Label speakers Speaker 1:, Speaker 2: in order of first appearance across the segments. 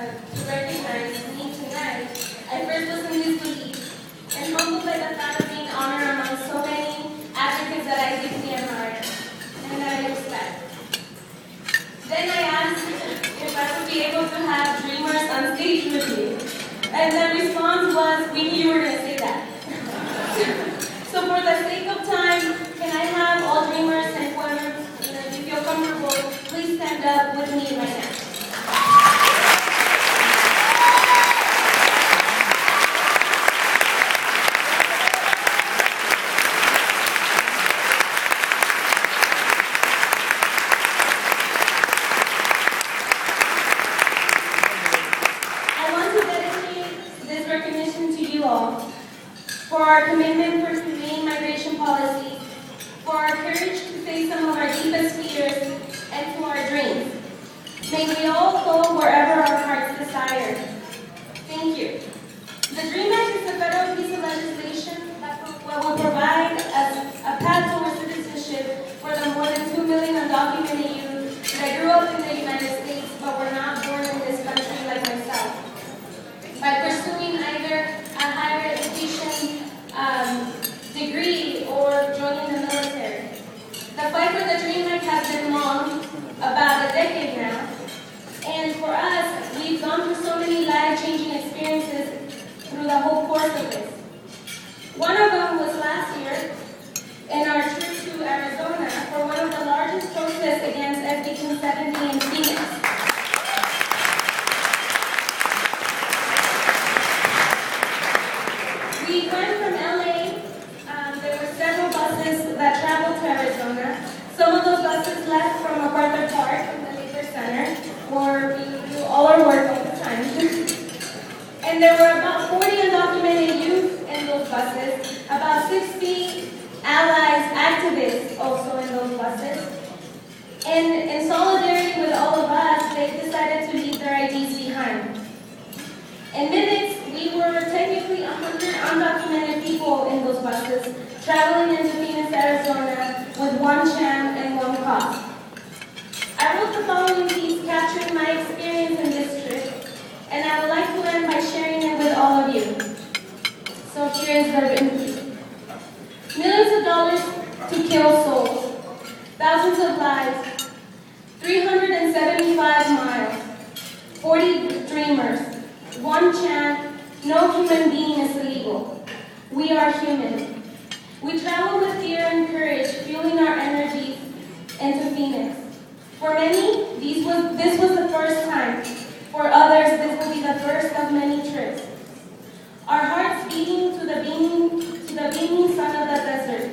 Speaker 1: to recognize me tonight, I first was in disbelief and humbled by the thought of being honored among so many advocates that I deeply admire and that I respect. Then I asked if I would be able to have dreamers on stage with me, and the response was, "We knew you were going to say that." So for the sake of time, can I have all dreamers and whoever, if you feel comfortable, please stand up with me right now. I want to dedicate this recognition to you all for our commitment for humane migration policy, for our courage to face some of our deepest fears, and to our dreams. May we all go wherever our hearts desire. Thank you. The DREAM Act is a federal piece of legislation that will provide a path towards citizenship for the more than 2 million undocumented youth that grew up in the United States but were not born in this country like myself. By pursuing either a higher education degree or joining the military. The fight for the DREAM Act has been long, about a decade now, and for us, we've gone through so many life-changing experiences through the whole course of this. One of them was last year in our trip to Arizona for one of the largest protests against SB 270 in Phoenix. We went from LA, there were several buses that traveled to Arizona. Some of those buses left from MacArthur Park in the Labor Center, where we do all our work all the time. And there were about 40 undocumented youth in those buses, about 60 allies, activists also in those buses. And in solidarity with all of us, they decided to leave their IDs behind. In minutes, we were technically 100 undocumented people in those buses, traveling into Phoenix, Arizona, with one chant and one cause. I wrote the following piece capturing my experience in this trip, and I would like to end by sharing it with all of you. So here is the written piece. Millions of dollars to kill souls, thousands of lives, 375 miles, 40 dreamers, one chant, no human being is illegal. We are human. We travel with fear and courage, fueling our energies into Phoenix. For many, this was the first time. For others, this will be the first of many trips. Our hearts beating to the beaming sun of the desert.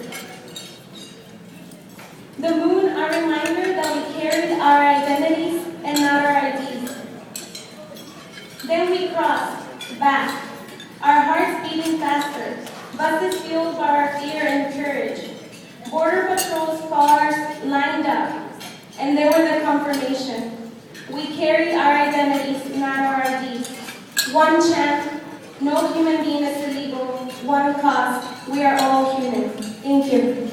Speaker 1: The moon, a reminder that we carried our identities and not our IDs. Then we crossed, back, our hearts beating faster, buses fueled by our fear and courage. Border patrols cars lined up, and they were the confirmation. We carry our identities, not our IDs. One chant, no human being is illegal. One cause, we are all human. Thank you.